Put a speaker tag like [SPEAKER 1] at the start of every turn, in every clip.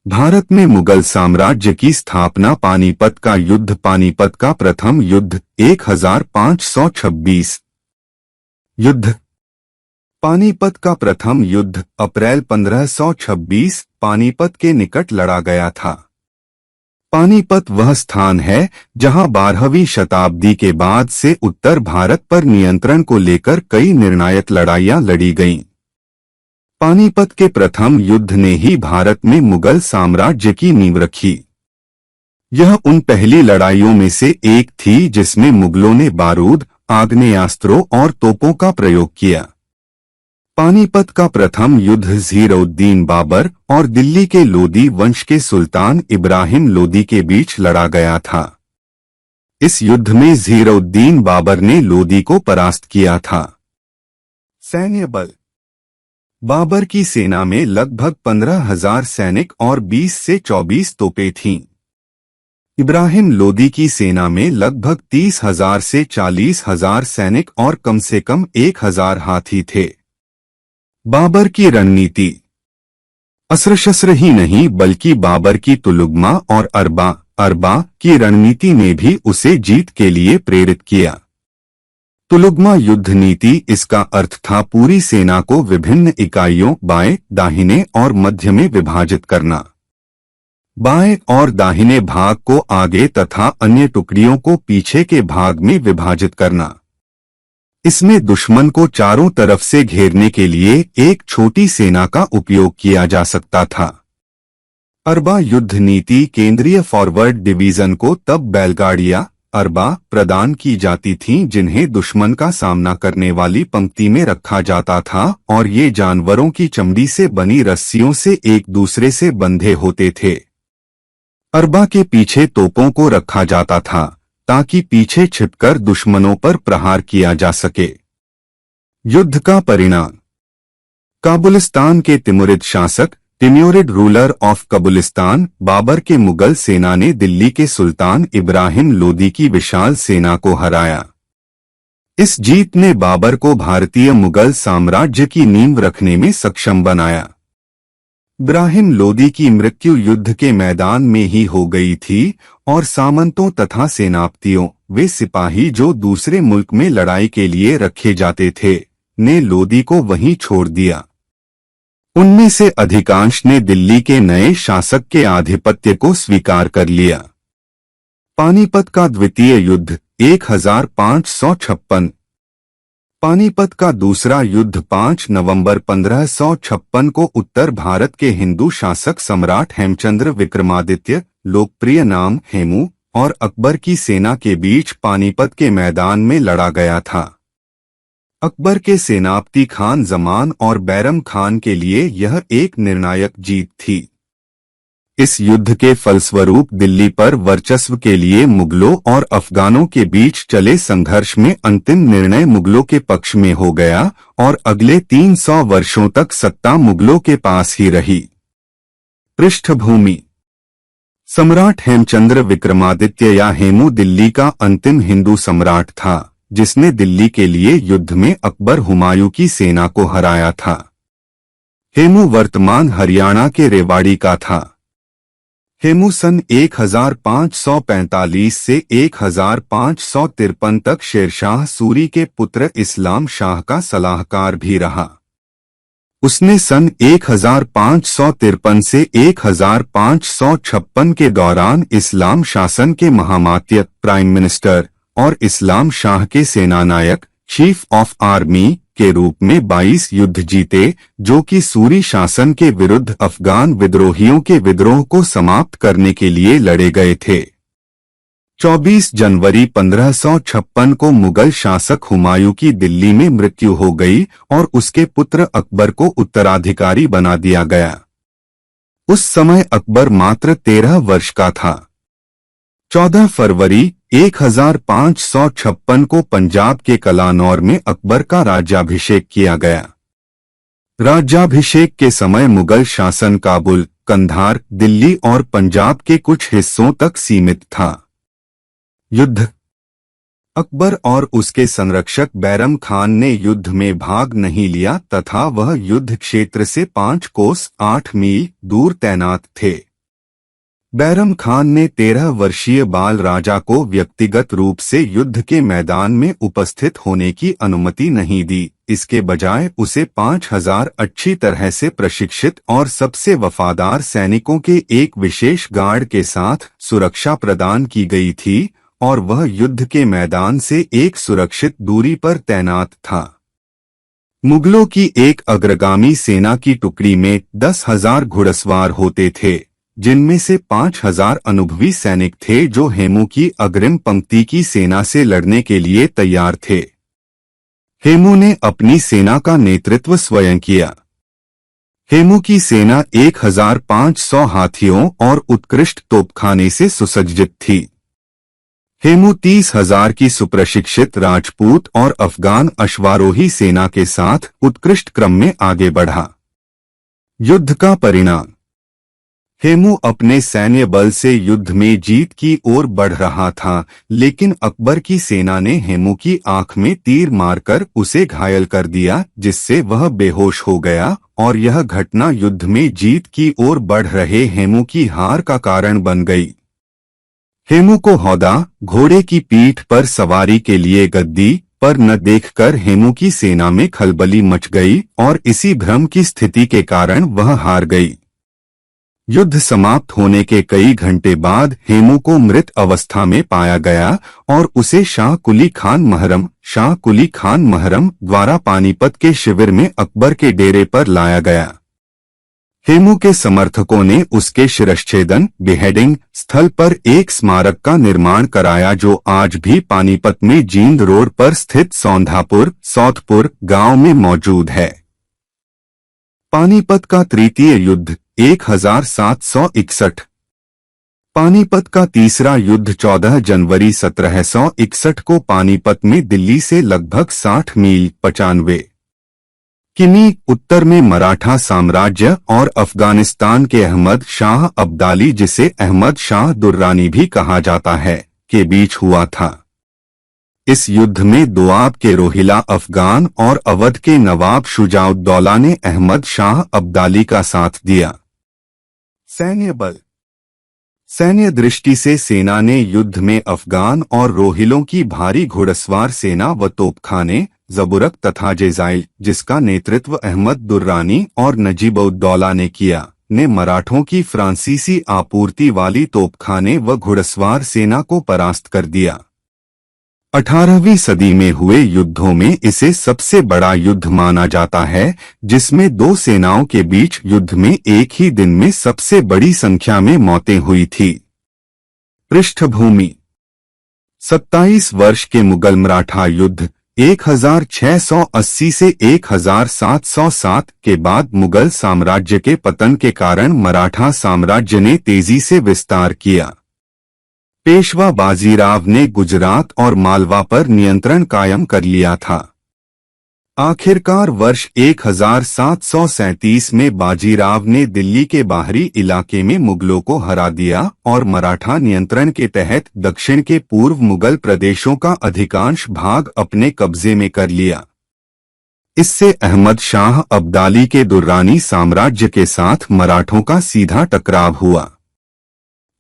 [SPEAKER 1] भारत में मुगल साम्राज्य की स्थापना। पानीपत का युद्ध। पानीपत का प्रथम युद्ध 1526 युद्ध। पानीपत का प्रथम युद्ध अप्रैल 1526 पानीपत के निकट लड़ा गया था। पानीपत वह स्थान है जहां 12वीं शताब्दी के बाद से उत्तर भारत पर नियंत्रण को लेकर कई निर्णायक लड़ाइयां लड़ी गईं। पानीपत के प्रथम युद्ध ने ही भारत में मुगल साम्राज्य की नींव रखी। यह उन पहली लड़ाइयों में से एक थी जिसमें मुगलों ने बारूद, आग्नेयास्त्रों और तोपों का प्रयोग किया। पानीपत का प्रथम युद्ध ज़हीर-उद-दीन बाबर और दिल्ली के लोदी वंश के सुल्तान इब्राहिम लोदी के बीच लड़ा गया था। इस युद्ध में ज़हीर-उद-दीन बाबर ने लोदी को परास्त किया था। सैन्य बल। बाबर की सेना में लगभग 15,000 सैनिक और 20 से 24 तोपें थीं। इब्राहिम लोदी की सेना में लगभग 30,000 से 40,000 सैनिक और कम से कम 1,000 हाथी थे। बाबर की रणनीति। अस्त्र-शस्त्र ही नहीं बल्कि बाबर की तुलुगमा और अरबा की रणनीति ने भी उसे जीत के लिए प्रेरित किया। तुलुगमा युद्ध नीति। इसका अर्थ था पूरी सेना को विभिन्न इकाइयों बाएं, दाहिने और मध्य में विभाजित करना। बाएं और दाहिने भाग को आगे तथा अन्य टुकड़ियों को पीछे के भाग में विभाजित करना। इसमें दुश्मन को चारों तरफ से घेरने के लिए एक छोटी सेना का उपयोग किया जा सकता था। अरबा युद्ध नीति। केंद्रीय फॉरवर्ड डिवीजन को तब बैलगाड़ियां अरबा प्रदान की जाती थीं जिन्हें दुश्मन का सामना करने वाली पंक्ति में रखा जाता था और ये जानवरों की चमड़ी से बनी रस्सियों से एक दूसरे से बंधे होते थे। अरबा के पीछे तोपों को रखा जाता था ताकि पीछे छिपकर दुश्मनों पर प्रहार किया जा सके। युद्ध का परिणाम। काबुलिस्तान के तिमुरिद शासक तिम्यूरिड रूलर ऑफ कबुलिस्तान बाबर के मुगल सेना ने दिल्ली के सुल्तान इब्राहिम लोदी की विशाल सेना को हराया। इस जीत ने बाबर को भारतीय मुगल साम्राज्य की नींव रखने में सक्षम बनाया। इब्राहिम लोदी की मृत्यु युद्ध के मैदान में ही हो गई थी और सामंतों तथा सेनापतियों, वे सिपाही जो दूसरे मुल्क में लड़ाई के लिए रखे जाते थे, ने लोदी को वहीं छोड़ दिया। उनमें से अधिकांश ने दिल्ली के नए शासक के आधिपत्य को स्वीकार कर लिया। पानीपत का द्वितीय युद्ध 1556। पानीपत का दूसरा युद्ध 5 नवंबर 1556 को उत्तर भारत के हिंदू शासक सम्राट हेमचंद्र विक्रमादित्य, लोकप्रिय नाम हेमू, और अकबर की सेना के बीच पानीपत के मैदान में लड़ा गया था। अकबर के सेनापति खान जमान और बैरम खान के लिए यह एक निर्णायक जीत थी। इस युद्ध के फलस्वरूप दिल्ली पर वर्चस्व के लिए मुगलों और अफगानों के बीच चले संघर्ष में अंतिम निर्णय मुगलों के पक्ष में हो गया और अगले 300 वर्षों तक सत्ता मुगलों के पास ही रही। पृष्ठभूमि। सम्राट हेमचंद्र विक्रमादित्य या हेमू दिल्ली का अंतिम हिंदू सम्राट था जिसने दिल्ली के लिए युद्ध में अकबर हुमायूं की सेना को हराया था। हेमू वर्तमान हरियाणा के रेवाड़ी का था। हेमू सन 1545 से 1553 तक शेरशाह सूरी के पुत्र इस्लाम शाह का सलाहकार भी रहा। उसने सन 1553 से 1556 के दौरान इस्लाम शासन के महामात्य प्राइम मिनिस्टर और इस्लाम शाह के सेनानायक चीफ ऑफ आर्मी के रूप में 22 युद्ध जीते, जो कि सूरी शासन के विरुद्ध अफगान विद्रोहियों के विद्रोह को समाप्त करने के लिए लड़े गए थे। 24 जनवरी 1556 को मुगल शासक हुमायूं की दिल्ली में मृत्यु हो गई और उसके पुत्र अकबर को उत्तराधिकारी बना दिया गया। उस समय अकबर मात्र 13 वर्ष का था। 14 फरवरी 1556 को पंजाब के कलानौर में अकबर का राज्याभिषेक किया गया। राज्याभिषेक के समय मुगल शासन काबुल, कंधार, दिल्ली और पंजाब के कुछ हिस्सों तक सीमित था। युद्ध। अकबर और उसके संरक्षक बैरम खान ने युद्ध में भाग नहीं लिया तथा वह युद्ध क्षेत्र से 5 कोस 8 मील दूर तैनात थे। बैरम खान ने 13 वर्षीय बाल राजा को व्यक्तिगत रूप से युद्ध के मैदान में उपस्थित होने की अनुमति नहीं दी। इसके बजाय उसे 5000 अच्छी तरह से प्रशिक्षित और सबसे वफादार सैनिकों के एक विशेष गार्ड के साथ सुरक्षा प्रदान की गई थी और वह युद्ध के मैदान से एक सुरक्षित दूरी पर तैनात था। मुगलों की एक अग्रगामी सेना की टुकड़ी में 10,000 घुड़सवार होते थे, जिनमें से 5,000 अनुभवी सैनिक थे जो हेमू की अग्रिम पंक्ति की सेना से लड़ने के लिए तैयार थे। हेमू ने अपनी सेना का नेतृत्व स्वयं किया। हेमू की सेना 1,500 हाथियों और उत्कृष्ट तोपखाने से सुसज्जित थी। हेमू 30,000 की सुप्रशिक्षित राजपूत और अफगान अश्वारोही सेना के साथ उत्कृष्ट क्रम में आगे बढ़ा। युद्ध का परिणाम। हेमू अपने सैन्य बल से युद्ध में जीत की ओर बढ़ रहा था, लेकिन अकबर की सेना ने हेमू की आंख में तीर मारकर उसे घायल कर दिया, जिससे वह बेहोश हो गया और यह घटना युद्ध में जीत की ओर बढ़ रहे हेमू की हार का कारण बन गई। हेमू को हौदा, घोड़े की पीठ पर सवारी के लिए गद्दी पर न देखकर हेमू की सेना में खलबली मच गई और इसी भ्रम की स्थिति के कारण वह हार गई। युद्ध समाप्त होने के कई घंटे बाद हेमू को मृत अवस्था में पाया गया और उसे शाह कुली खान महरम द्वारा पानीपत के शिविर में अकबर के डेरे पर लाया गया। हेमू के समर्थकों ने उसके शिरश्छेदन बेहेडिंग स्थल पर एक स्मारक का निर्माण कराया, जो आज भी पानीपत में जींद रोड पर स्थित सौथपुर गांव में मौजूद है। पानीपत का तृतीय युद्ध 1761। पानीपत का तीसरा युद्ध 14 जनवरी 1761 को पानीपत में दिल्ली से लगभग 60 मील 95 किमी उत्तर में मराठा साम्राज्य और अफगानिस्तान के अहमद शाह अब्दाली, जिसे अहमद शाह दुर्रानी भी कहा जाता है, के बीच हुआ था। इस युद्ध में दोआब के रोहिला अफगान और अवध के नवाब शुजाउद्दौला ने अहमद शाह अब्दाली का साथ दिया। सैन्य बल। सैन्य दृष्टि से सेना ने युद्ध में अफगान और रोहिलों की भारी घुड़सवार सेना व तोपखाने ज़बुरक तथा जेजाइल, जिसका नेतृत्व अहमद दुर्रानी और नजीबउद्दौला ने किया, ने मराठों की फ्रांसीसी आपूर्ति वाली तोपखाने व घुड़सवार सेना को परास्त कर दिया। 18वीं सदी में हुए युद्धों में इसे सबसे बड़ा युद्ध माना जाता है, जिसमें दो सेनाओं के बीच युद्ध में एक ही दिन में सबसे बड़ी संख्या में मौतें हुई थी। पृष्ठभूमि। 27 वर्ष के मुगल मराठा युद्ध 1680 से 1707 के बाद मुगल साम्राज्य के पतन के कारण मराठा साम्राज्य ने तेजी से विस्तार किया। पेशवा बाजीराव ने गुजरात और मालवा पर नियंत्रण कायम कर लिया था। आखिरकार वर्ष 1737 में बाजीराव ने दिल्ली के बाहरी इलाके में मुगलों को हरा दिया और मराठा नियंत्रण के तहत दक्षिण के पूर्व मुगल प्रदेशों का अधिकांश भाग अपने कब्जे में कर लिया। इससे अहमद शाह अब्दाली के दुर्रानी साम्राज्य के साथ मराठों का सीधा टकराव हुआ।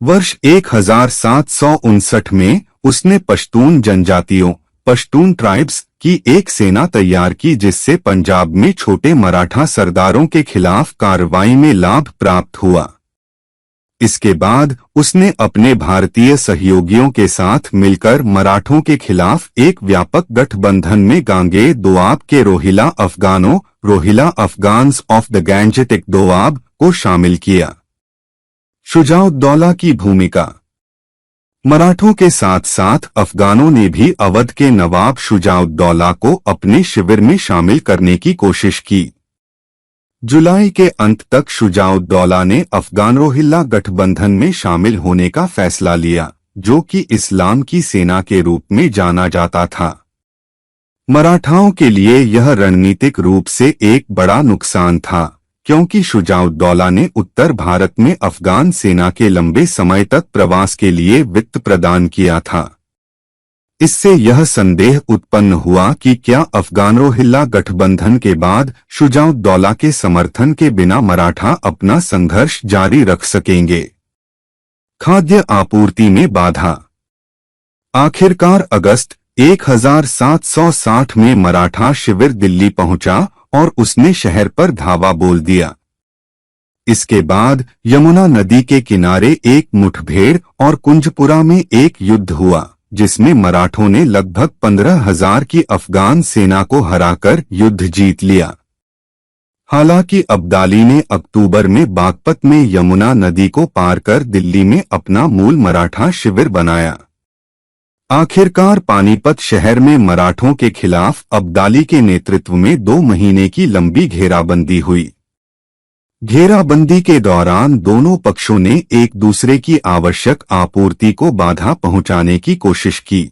[SPEAKER 1] वर्ष 1759 में उसने पश्तून जनजातियों पश्तून ट्राइब्स की एक सेना तैयार की, जिससे पंजाब में छोटे मराठा सरदारों के खिलाफ कार्रवाई में लाभ प्राप्त हुआ। इसके बाद उसने अपने भारतीय सहयोगियों के साथ मिलकर मराठों के खिलाफ एक व्यापक गठबंधन में गांगेय दोआब के Rohilla Afghans of the Gangetic Doab को शामिल किया। शुजाउद्दौला की भूमिका। मराठों के साथ साथ अफगानों ने भी अवध के नवाब शुजाउद्दौला को अपने शिविर में शामिल करने की कोशिश की। जुलाई के अंत तक शुजाउद्दौला ने अफगान रोहिल्ला गठबंधन में शामिल होने का फैसला लिया, जो कि इस्लाम की सेना के रूप में जाना जाता था। मराठाओं के लिए यह रणनीतिक रूप से एक बड़ा नुकसान था, क्योंकि शुजाउद्दौला ने उत्तर भारत में अफगान सेना के लंबे समय तक प्रवास के लिए वित्त प्रदान किया था। इससे यह संदेह उत्पन्न हुआ कि क्या अफगान रोहिल्ला गठबंधन के बाद शुजाउद्दौला के समर्थन के बिना मराठा अपना संघर्ष जारी रख सकेंगे। खाद्य आपूर्ति में बाधा। आखिरकार अगस्त 1760 में मराठा शिविर दिल्ली पहुंचा और उसने शहर पर धावा बोल दिया। इसके बाद यमुना नदी के किनारे एक मुठभेड़ और कुंजपुरा में एक युद्ध हुआ, जिसमें मराठों ने लगभग 15,000 की अफगान सेना को हराकर युद्ध जीत लिया। हालांकि अब्दाली ने अक्टूबर में बागपत में यमुना नदी को पार कर दिल्ली में अपना मूल मराठा शिविर बनाया। आखिरकार पानीपत शहर में मराठों के खिलाफ अब्दाली के नेतृत्व में 2 महीने की लंबी घेराबंदी हुई। घेराबंदी के दौरान दोनों पक्षों ने एक दूसरे की आवश्यक आपूर्ति को बाधा पहुंचाने की कोशिश की।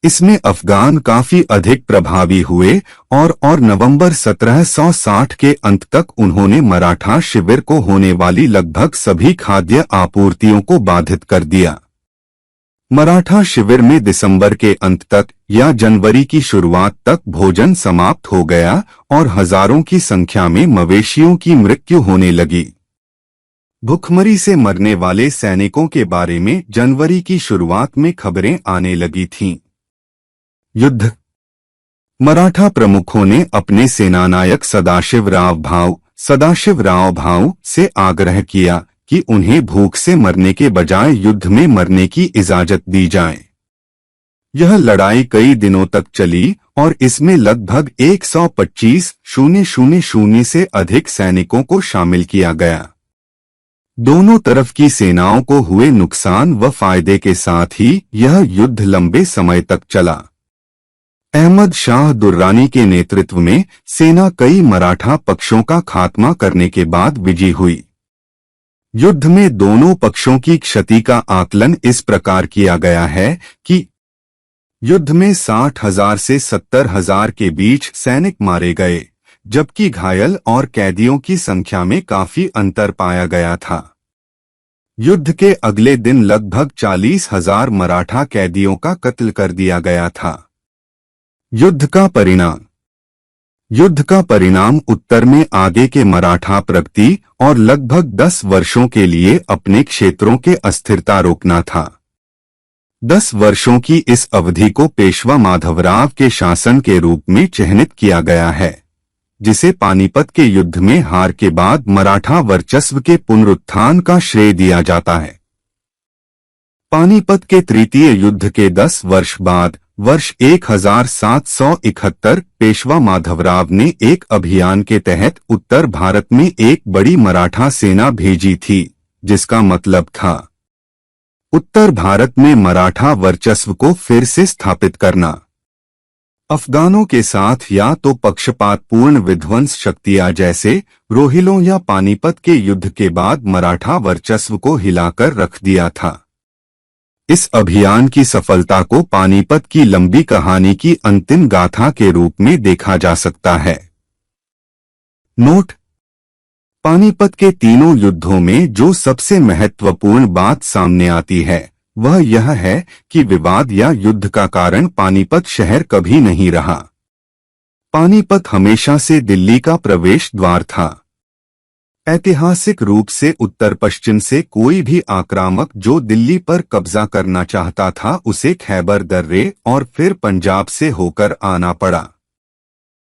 [SPEAKER 1] इसमें अफगान काफी अधिक प्रभावी हुए और नवंबर 1760 के अंत तक उन्होंने मराठा शिविर को होने वाली लगभग सभी खाद्य आपूर्तियों को बाधित कर दिया। मराठा शिविर में दिसंबर के अंत तक या जनवरी की शुरुआत तक भोजन समाप्त हो गया और हजारों की संख्या में मवेशियों की मृत्यु होने लगी। भूखमरी से मरने वाले सैनिकों के बारे में जनवरी की शुरुआत में खबरें आने लगी थीं। युद्ध। मराठा प्रमुखों ने अपने सेनानायक सदाशिवराव भाऊ से आग्रह किया कि उन्हें भूख से मरने के बजाय युद्ध में मरने की इजाजत दी जाए। यह लड़ाई कई दिनों तक चली और इसमें लगभग 125,000 से अधिक सैनिकों को शामिल किया गया। दोनों तरफ की सेनाओं को हुए नुकसान व फायदे के साथ ही यह युद्ध लंबे समय तक चला। अहमद शाह दुर्रानी के नेतृत्व में सेना कई मराठा पक्षों का खात्मा करने के बाद विजयी हुई। युद्ध में दोनों पक्षों की क्षति का आकलन इस प्रकार किया गया है कि युद्ध में 60,000 से 70,000 के बीच सैनिक मारे गए, जबकि घायल और कैदियों की संख्या में काफी अंतर पाया गया था। युद्ध के अगले दिन लगभग 40,000 मराठा कैदियों का कत्ल कर दिया गया था। युद्ध का परिणाम उत्तर में आगे के मराठा प्रगति और लगभग 10 वर्षों के लिए अपने क्षेत्रों के अस्थिरता रोकना था। 10 वर्षों की इस अवधि को पेशवा माधवराव के शासन के रूप में चिह्नित किया गया है, जिसे पानीपत के युद्ध में हार के बाद मराठा वर्चस्व के पुनरुत्थान का श्रेय दिया जाता है। पानीपत के तृतीय युद्ध के 10 वर्ष बाद वर्ष 1771 पेशवा माधवराव ने एक अभियान के तहत उत्तर भारत में एक बड़ी मराठा सेना भेजी थी, जिसका मतलब था उत्तर भारत में मराठा वर्चस्व को फिर से स्थापित करना। अफगानों के साथ या तो पक्षपातपूर्ण विध्वंस शक्तियां जैसे रोहिलों या पानीपत के युद्ध के बाद मराठा वर्चस्व को हिलाकर रख दिया था। इस अभियान की सफलता को पानीपत की लंबी कहानी की अंतिम गाथा के रूप में देखा जा सकता है। नोट: पानीपत के तीनों युद्धों में जो सबसे महत्वपूर्ण बात सामने आती है वह यह है कि विवाद या युद्ध का कारण पानीपत शहर कभी नहीं रहा। पानीपत हमेशा से दिल्ली का प्रवेश द्वार था। ऐतिहासिक रूप से उत्तर पश्चिम से कोई भी आक्रामक जो दिल्ली पर कब्जा करना चाहता था उसे खैबर दर्रे और फिर पंजाब से होकर आना पड़ा।